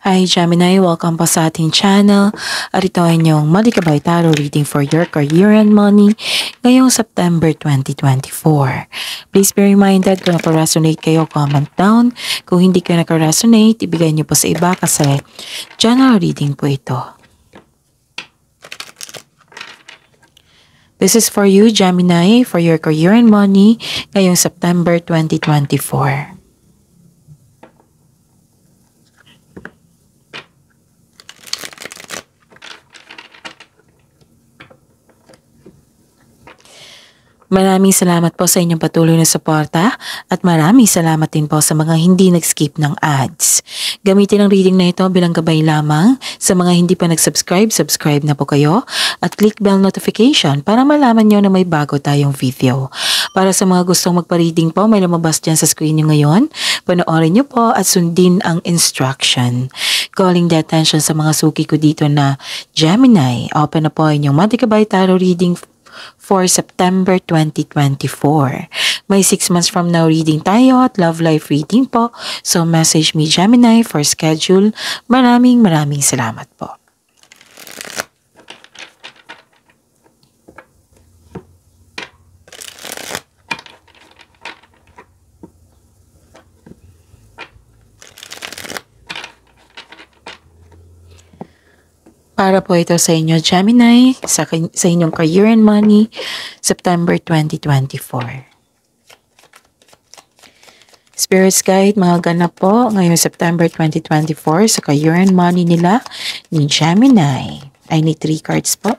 Hi Gemini, welcome po sa ating channel. At ito ay inyong Malikabay Tarot reading for your career and money ngayong September 2024. Please be reminded kung naka-resonate kayo, comment down. Kung hindi kayo naka-resonate, ibigay niyo po sa iba kasi general reading po ito. This is for you, Gemini, for your career and money ngayong September 2024. Maraming salamat po sa inyong patuloy na suporta at maraming salamat din po sa mga hindi nag-skip ng ads. Gamitin ang reading na ito bilang gabay lamang. Sa mga hindi pa nag-subscribe, subscribe na po kayo at click bell notification para malaman nyo na may bago tayong video. Para sa mga gustong magpa-reading po, may lumabas dyan sa screen nyo ngayon. Panoorin nyo po at sundin ang instruction. Calling the attention sa mga suki ko dito na Gemini, open na po inyong Malikabay Tarot reading for September 2024. May 6 months from now reading tayo at love life reading po. So message me Gemini for schedule. Maraming salamat po. Para po ito sa inyo, Gemini, sa inyong career and money, September 2024. Spirits Guide, mga ganap po ngayong September 2024 sa career and money nila ni Gemini. I need 3 cards po.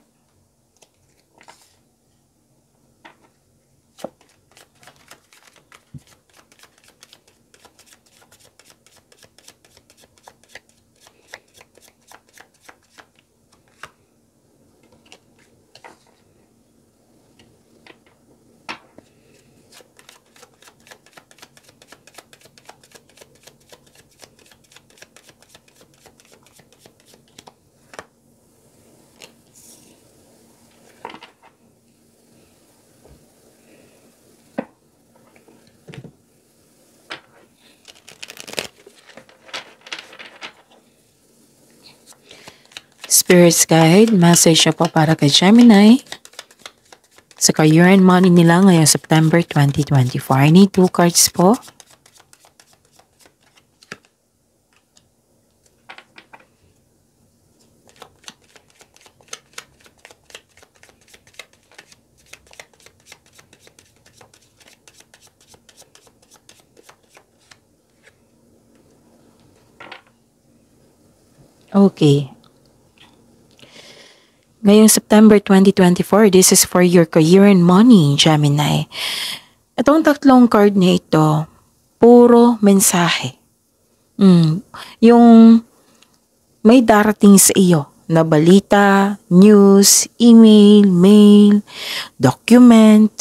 Spirits Guide, message po para kay Gemini sa career and money nila ngayong September 2024. I need 2 cards po. Okay. Ngayong September 2024, this is for your career and money, Gemini. Itong 3 card na ito, puro mensahe. Yung may darating sa iyo na balita, news, email, mail, document.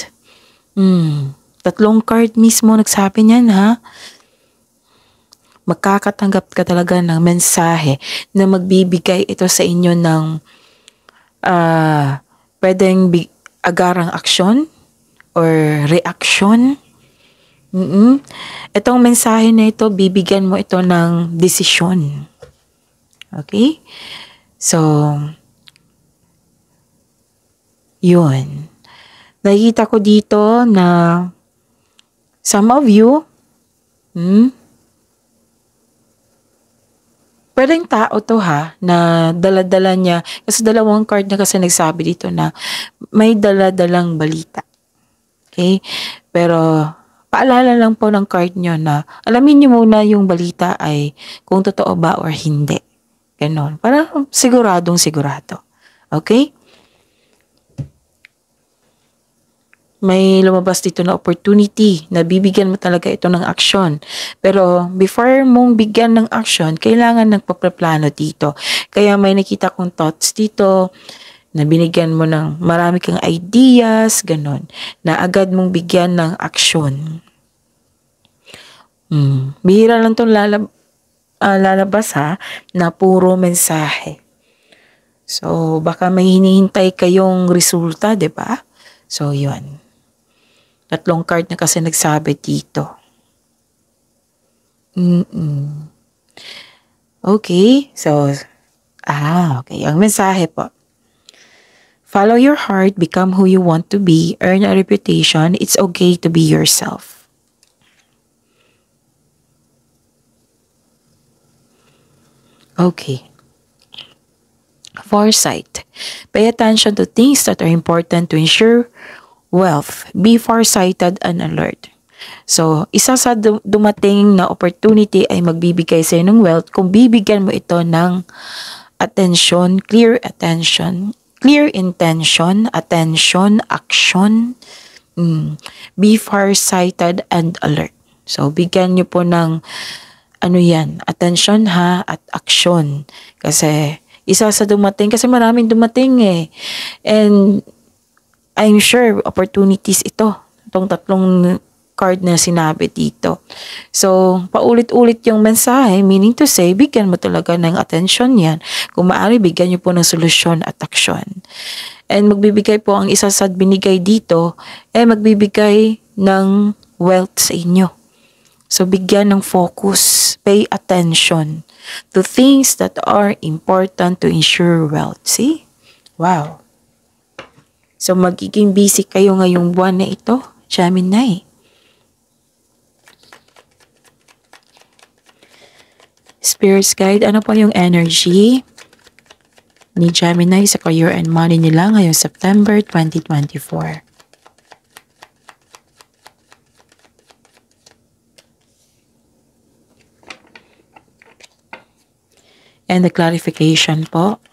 3 card mismo nagsabi niyan, ha? Makakatanggap ka talaga ng mensahe na magbibigay ito sa inyo ng pwedeng agarang aksyon or reaksyon. Itong mensahe na ito, bibigyan mo ito ng desisyon. Okay? So, yun. Nakikita ko dito na some of you, pwedeng tao to ha, na dala-dala niya. Kasi 2 card na kasi nagsabi dito na may dala-dalang balita. Okay? Pero paalala lang po ng card nyo na alamin nyo muna yung balita ay kung totoo ba or hindi. Ganon. Para siguradong sigurado. Okay? May lumabas dito na opportunity na bibigyan mo talaga ito ng aksyon. Pero before mong bigyan ng aksyon, kailangan nagpaplano dito. Kaya may nakita kong thoughts dito na binigyan mo ng marami kang ideas, ganon, na agad mong bigyan ng aksyon. Bihira lang itong lalabas ha, na puro mensahe. So, baka may hinihintay kayong resulta, diba? So, yun. 3 card na kasi nagsabi dito. Okay, so, okay. Ang mensahe po. Follow your heart, become who you want to be, earn a reputation. It's okay to be yourself. Okay. Foresight. Pay attention to things that are important to ensure wealth. Be farsighted and alert. So, isa sa dumating na opportunity ay magbibigay sa ng wealth kung bibigyan mo ito ng attention, clear intention, attention, action. Be farsighted and alert. So, bigyan niyo po ng attention ha at action. Kasi isa sa dumating, kasi maraming dumating eh. And I'm sure opportunities ito. Itong tatlong card na sinabi dito. So, paulit-ulit yung mensahe, meaning to say, bigyan mo talaga ng attention yan. Kung maaari, bigyan niyo po ng solusyon at aksyon. And magbibigay po ang isa sa binigay dito, magbibigay ng wealth sa inyo. So, bigyan ng focus, pay attention to things that are important to ensure wealth. See? Wow. So, magiging busy kayo ngayong buwan na ito, Gemini. Spirit's guide, ano po yung energy ni Gemini sa career and money nila ngayong September 2024? And the clarification po.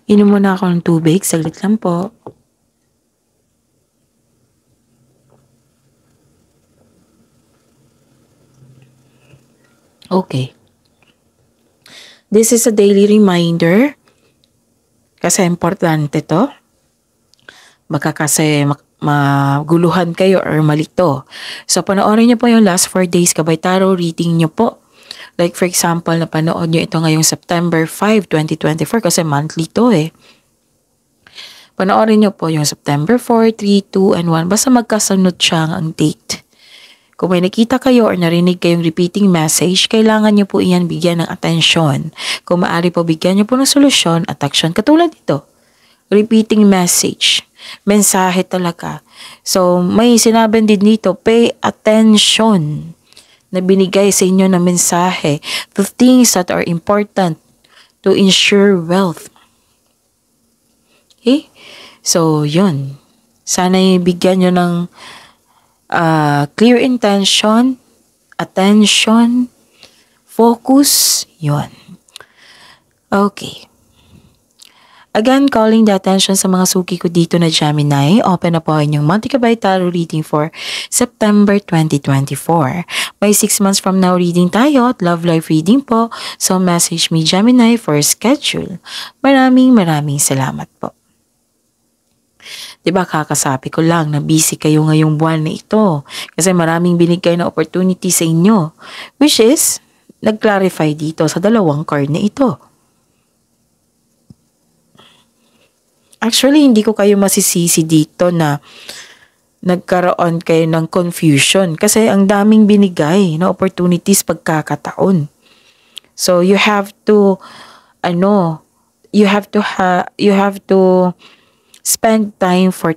Inom muna ako ng tubig. Saglit lang po. Okay. This is a daily reminder. Kasi importante to. Baka kasi maguluhan kayo or malito. So, panoorin niyo po yung last 4 days Gabay Tarot reading niyo po. Like for example, napanood nyo ito ngayong September 5, 2024 kasi monthly to eh. Panoorin nyo po yung September 4, 3, 2, and 1. Basta magkasunod siya ang date. Kung may nakita kayo or narinig kayong repeating message, kailangan nyo po iyan bigyan ng atensyon. Kung maaari po, bigyan nyo po ng solusyon at action. Katulad ito, repeating message. Mensahe talaga. So, may sinabi din dito, pay attention na binigay sa inyo na mensahe to things that are important to ensure wealth. Okay? So, yun. Sana bigyan nyo ng clear intention, attention, focus, yun. Okay. Again, calling the attention sa mga suki ko dito na Gemini. Open na po inyong Monthly Gabay Tarot reading for September 2024. May 6 months from now reading tayo at love life reading po. So message me Gemini for schedule. Maraming salamat po. Diba kakasabi ko lang na busy kayo ngayong buwan na ito. Kasi maraming binigay na opportunity sa inyo. Which is, nag-clarify dito sa dalawang card na ito. Actually, hindi ko kayo masisisi dito na nagkaroon kayo ng confusion kasi ang daming binigay na opportunities pagkakataon. So, you have to spend time for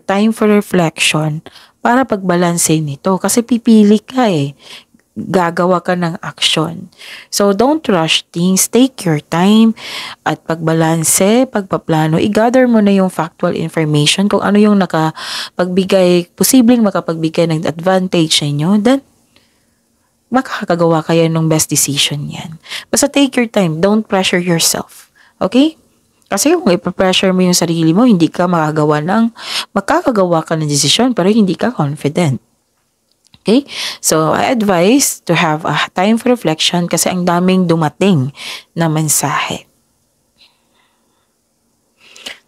reflection para pagbalansin nito kasi pipili ka eh. Gagawa ka ng action. So, don't rush things. Take your time at pagbalanse, pagpaplano, i-gather mo na yung factual information kung ano yung posibleng makapagbigay ng advantage sa inyo, then makakagawa kayo ng best decision yan. Basta take your time. Don't pressure yourself. Okay? Kasi kung ipapressure mo yung sarili mo, makakagawa ka ng decision pero hindi ka confident. Okay? So, I advise to have a time for reflection kasi ang daming dumating na mensahe.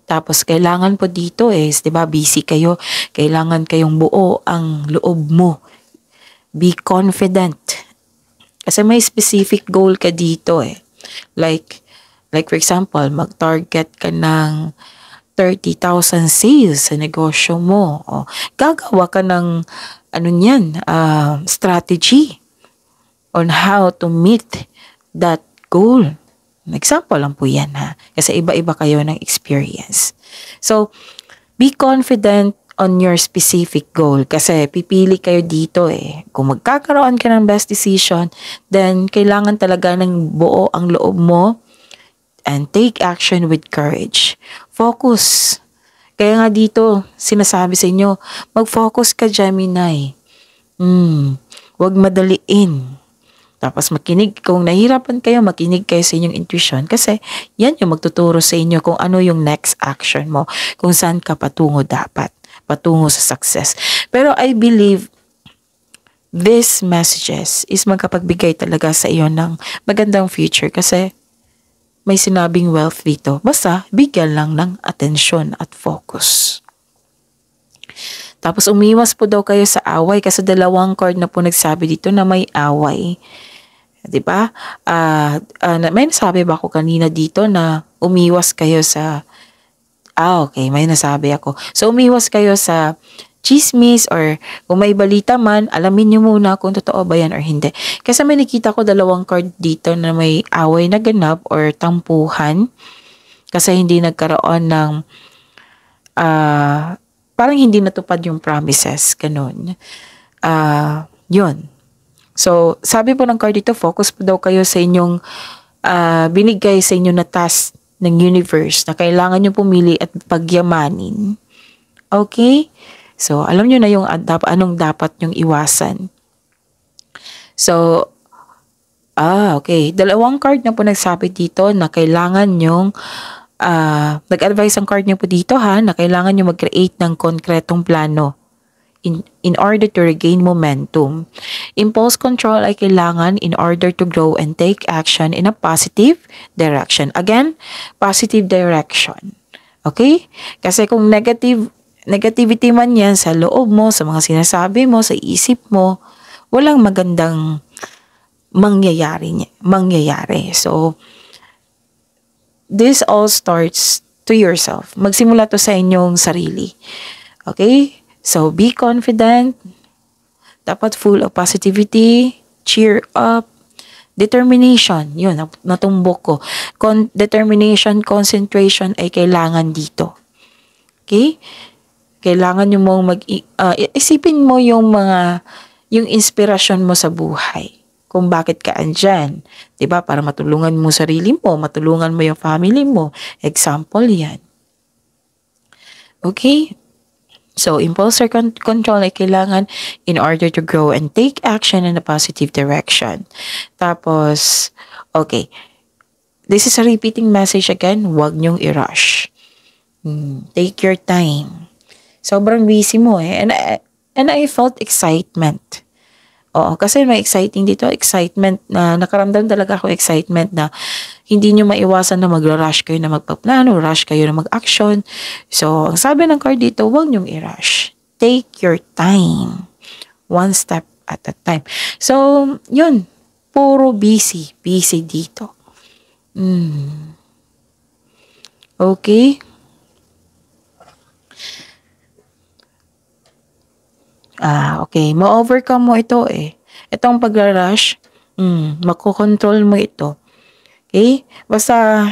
Tapos, kailangan po dito diba, busy kayo. Kailangan kayong buo ang loob mo. Be confident. Kasi may specific goal ka dito eh. Like for example, mag-target ka ng 30,000 sales sa negosyo mo. O, gagawa ka ng strategy on how to meet that goal. Example lang po yan ha. Kasi iba-iba kayo ng experience. So, be confident on your specific goal. Kasi pipili kayo dito eh. Kung magkakaroon ka ng best decision, then kailangan talaga ng buo ang loob mo and take action with courage. Focus. Kaya nga dito, sinasabi sa inyo, mag-focus ka, Gemini. Huwag madaliin. Tapos kung nahihirapan kayo, makinig kayo sa inyong intuition kasi yan yung magtuturo sa inyo kung ano yung next action mo, kung saan ka patungo sa success. Pero I believe these messages is magkapagbigay talaga sa iyo ng magandang future kasi may sinabing wealth dito. Basta, bigyan lang ng atensyon at focus. Tapos umiwas po daw kayo sa away kasi 2 card na po nagsabi dito na may away. 'Di ba? May nasabi ba ako kanina dito na umiwas kayo sa okay, may nasabi ako. So umiwas kayo sa chismis or kung may balita man, alamin niyo muna kung totoo ba yan or hindi. Kasi may nakita ko 2 card dito na may away na ganap or tampuhan kasi hindi nagkaroon ng parang hindi natupad yung promises, ganun. Yun. So, sabi po ng card dito, focus po daw kayo sa inyong binigay sa inyo na task ng universe na kailangan nyo pumili at pagyamanin. Okay? So, alam nyo na yung anong dapat nyong iwasan. So, okay. 2 card na po nagsabi dito na kailangan nyong nag-advise ang card nyo po dito na kailangan nyo mag-create ng konkretong plano in order to regain momentum. Impulse control ay kailangan in order to grow and take action in a positive direction. Again, positive direction. Okay? Kasi kung negativity man yan sa loob mo, sa mga sinasabi mo, sa isip mo, walang magandang mangyayari. So, this all starts to yourself. Magsimula to sa inyong sarili. Okay? So, be confident. Dapat full of positivity. Cheer up. Determination. Yun, natumbok ko. Determination, concentration ay kailangan dito. Okay? Kailangan nyo mong isipin mo yung inspirasyon mo sa buhay. Kung bakit ka andyan. Diba? Para matulungan mo sarili mo, matulungan mo yung family mo. Example yan. Okay? So, impulse control ay kailangan in order to grow and take action in a positive direction. Tapos, okay. This is a repeating message again. Huwag niyong i-rush. Take your time. Sobrang busy mo eh. And I felt excitement. Oo, kasi may exciting dito, excitement na nakaramdam talaga ako excitement na hindi nyo maiwasan na magra-rush kayo na magpaplano, rush kayo na mag-action. So, ang sabi ng card dito, huwag nyong i-rush. Take your time. One step at a time. So, yun. Puro busy. Busy dito. Okay. Okay. Ma-overcome mo ito eh. Itong pag-rush, makokontrol mo ito. Okay? Basta,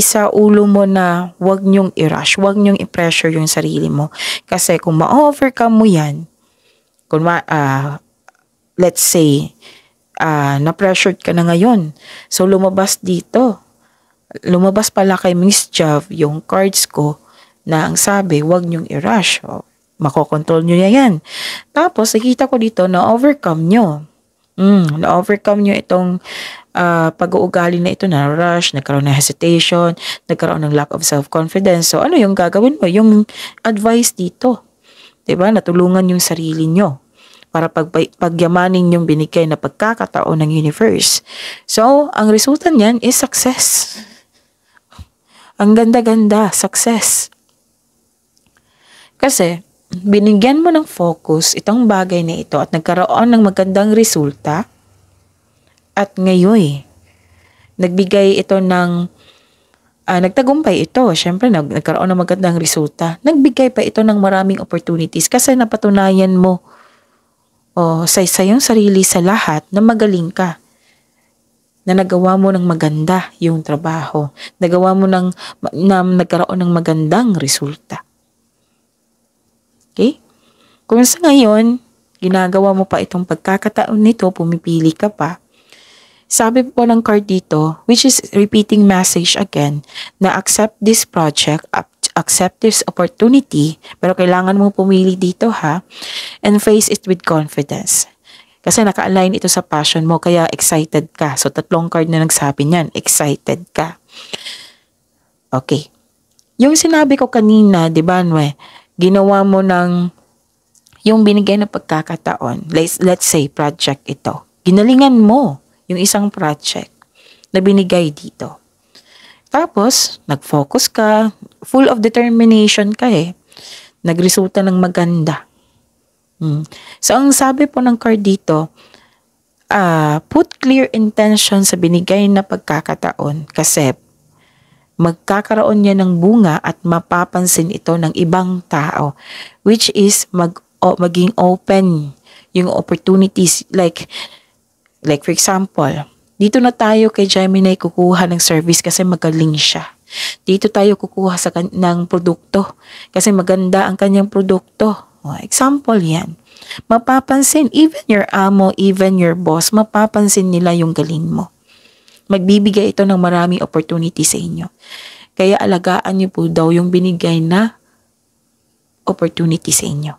sa ulo mo na huwag nyong i-rush, huwag nyong i-pressure yung sarili mo. Kasi kung ma-overcome mo yan, let's say, na-pressured ka na ngayon. So, lumabas dito. Lumabas pala kay Miss Jav yung cards ko na ang sabi, huwag nyong i-rush. Makokontrol nyo yan. Tapos, nakita ko dito na overcome nyo. Na-overcome nyo itong pag-uugali na ito na rush, nagkaroon ng hesitation, nagkaroon ng lack of self-confidence. So, ano yung gagawin mo? Yung advice dito. Diba? Natulungan yung sarili nyo para pagyamanin yung binigay na pagkakataon ng universe. So, ang resulta niyan is success. Ang ganda-ganda, success. Kasi, binigyan mo ng focus itong bagay na ito at nagkaroon ng magandang resulta, at ngayon. Nagbigay ito ng nagtagumpay ito. Siyempre, nagkaroon ng magandang resulta. Nagbigay pa ito ng maraming opportunities kasi napatunayan mo sa iyong sarili sa lahat na magaling ka. Na nagawa mo ng maganda yung trabaho. Nagawa mo na nagkaroon ng magandang resulta. Okay? Kung sa ngayon, ginagawa mo pa itong pagkakataon nito, pumipili ka pa, sabi po ng card dito, which is repeating message again, na accept this project, accept this opportunity, pero kailangan mo pumili dito and face it with confidence. Kasi naka-align ito sa passion mo, kaya excited ka. So, 3 card na nagsabi niyan, excited ka. Okay. Yung sinabi ko kanina, di ba, ginawa mo ng yung binigay na pagkakataon, let's say project ito. Ginalingan mo yung isang project na binigay dito. Tapos, nag-focus ka, full of determination ka nagresulta ng maganda. So, ang sabi po ng card dito, put clear intention sa binigay na pagkakataon kasi magkakaroon niya ng bunga at mapapansin ito ng ibang tao, which is maging open yung opportunities like for example, dito na tayo kay Gemini kukuha ng service kasi magaling siya. Dito tayo kukuha ng produkto kasi maganda ang kanyang produkto. Example yan. Mapapansin, even your amo, even your boss, mapapansin nila yung galing mo. Magbibigay ito ng maraming opportunity sa inyo. Kaya alagaan niyo po daw yung binigay na opportunity sa inyo.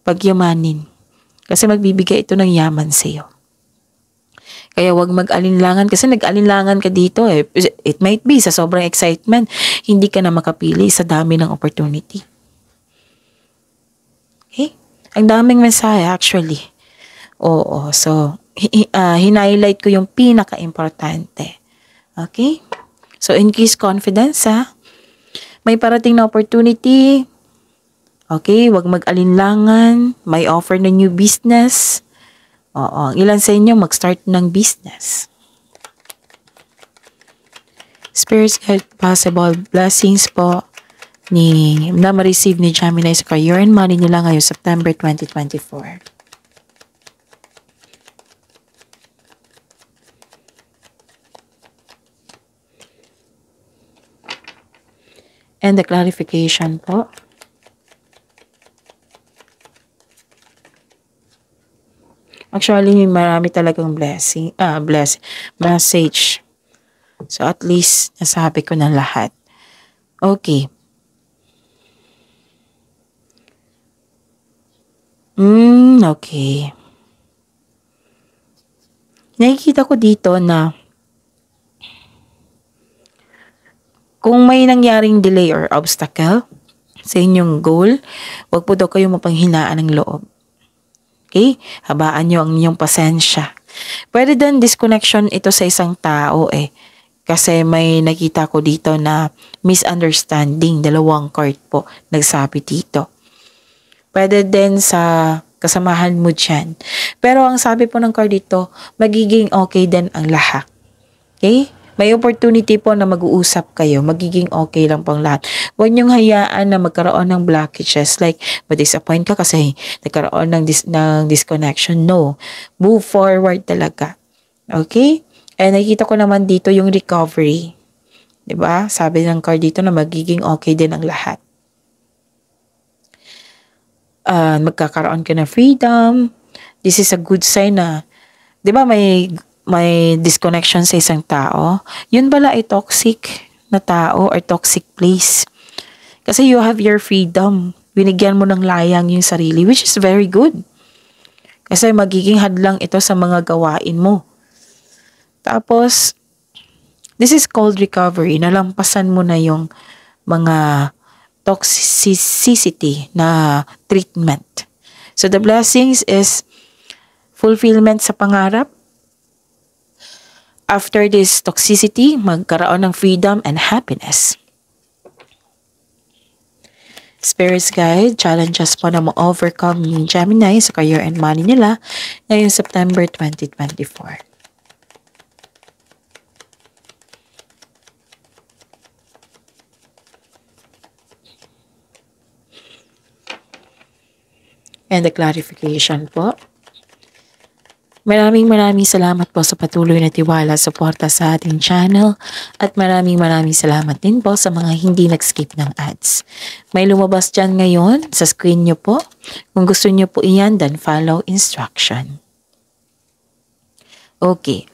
Pagyamanin. Kasi magbibigay ito ng yaman sa iyo. Kaya wag mag-alinlangan kasi nag-alinlangan ka dito It might be sa sobrang excitement, hindi ka na makapili sa dami ng opportunity. Okay? Ang daming mensahe actually. Oo, so hinighlight ko yung pinaka-importante. Okay? So increase confidence May parating na opportunity. Okay, wag mag-alinlangan, may offer na new business. Oo, ilan sa inyo mag-start ng business. Spirits guide possible blessings po na ma-receive ni Gemini sa career and money nila ngayong September 2024. And the clarification po. Actually, marami talagang message. So, at least, nasabi ko na lahat. Okay. Okay. Nakikita ko dito na kung may nangyaring delay or obstacle sa inyong goal, wag po daw kayo mapanghinaan ng loob. Okay? Habaan nyo ang inyong pasensya. Pwede din disconnection ito sa isang tao Kasi may nakita ko dito na misunderstanding. 2 card po nagsabi dito. Pwede din sa kasamahan mo dyan. Pero ang sabi po ng card dito, magiging okay din ang lahat. Okay? May opportunity po na mag-uusap kayo. Magiging okay lang pang lahat. Huwag niyong hayaan na magkaroon ng blockages. Like, ma-disappoint ka kasi nagkaroon ng disconnection. No. Move forward talaga. Okay? And nakikita ko naman dito yung recovery. 'Di ba? Sabi ng card dito na magiging okay din ang lahat. Magkakaroon ka ng freedom. This is a good sign na, 'di ba, may disconnection sa isang tao. Yun pala ay toxic na tao or toxic place. Kasi you have your freedom. Binigyan mo ng layang yung sarili, which is very good. Kasi magiging hadlang ito sa mga gawain mo. Tapos, this is called recovery. Nalampasan mo na yung mga toxicity na treatment. So, the blessings is fulfillment sa pangarap. After this toxicity, magkaroon ng freedom and happiness. Spirits guide, challenges po na ma-overcome ni Gemini sa career and money nila ngayong September 2024. and the clarification po. Maraming salamat po sa patuloy na tiwala, suporta sa ating channel at maraming salamat din po sa mga hindi nag-skip ng ads. May lumabas dyan ngayon sa screen nyo po. Kung gusto nyo po iyan, then follow instruction. Okay.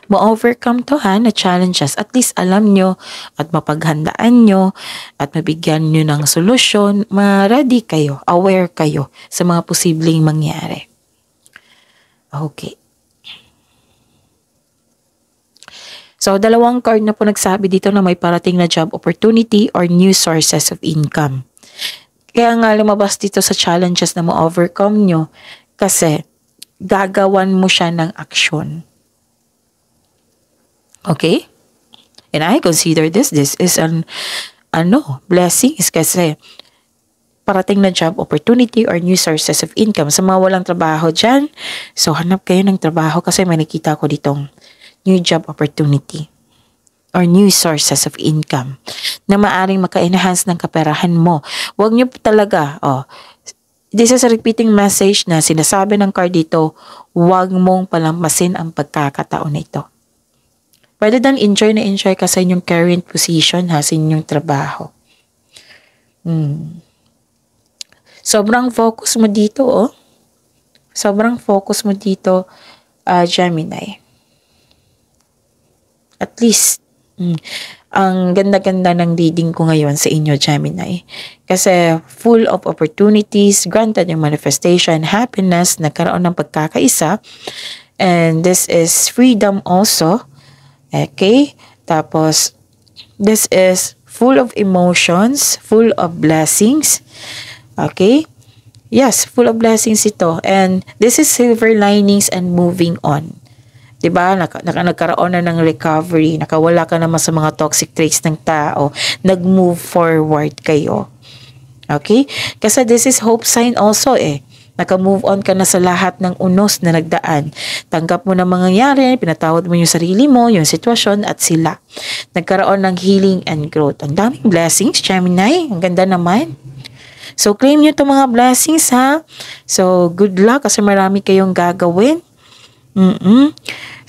Ma-overcome to na challenges. At least alam nyo at mapaghandaan nyo at mabigyan nyo ng solusyon. Ma-ready kayo, aware kayo sa mga posibleng mangyari. Okay. So, dalawang card na po nagsabi dito na may parating na job opportunity or new sources of income. Kaya nga lumabas dito sa challenges na ma-overcome nyo kasi gagawan mo siya ng aksyon. Okay? And I consider this is an blessing kasi parating na job opportunity or new sources of income. Sa mga walang trabaho dyan, so hanap kayo ng trabaho kasi may nakita ko ditong new job opportunity or new sources of income na maaring maka-enhance ng kaperahan mo. Huwag nyo talaga, this is a repeating message na sinasabi ng card dito, huwag mong palampasin ang pagkakataon na ito. Pwede dan enjoy ka sa inyong current position sa inyong trabaho. Sobrang focus mo dito, Sobrang focus mo dito, Gemini. At least, ang ganda-ganda ng reading ko ngayon sa inyo, Gemini. Kasi full of opportunities, granted yung manifestation, happiness, nagkaroon ng pagkakaisa. And this is freedom also. Okay? Tapos, this is full of emotions, full of blessings. Okay? Yes, full of blessings ito. And this is silver linings and moving on. Diba? Nagkaroon na ng recovery. Nakawala ka naman sa mga toxic traits ng tao. Nag-move forward kayo. Okay? Kasi this is hope sign also Naka-move on ka na sa lahat ng unos na nagdaan. Tanggap mo na mangyayari, pinatawad mo yung sarili mo, yung sitwasyon at sila. Nagkaroon ng healing and growth. Ang daming blessings, Gemini. Ang ganda naman. So, claim nyo itong mga blessings, ha? So, good luck kasi marami kayong gagawin.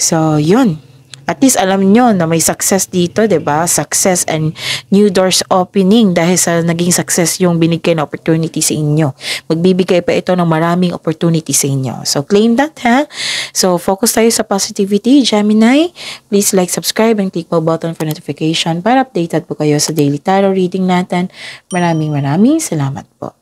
So, yun. At least alam nyo na may success dito, diba? Success and new doors opening dahil sa naging success yung binigay na opportunity sa inyo. Magbibigay pa ito ng maraming opportunity sa inyo. So, claim that, ha? So, focus tayo sa positivity, Gemini. Please like, subscribe, and click the button for notification para updated po kayo sa daily tarot reading natin. Maraming salamat po.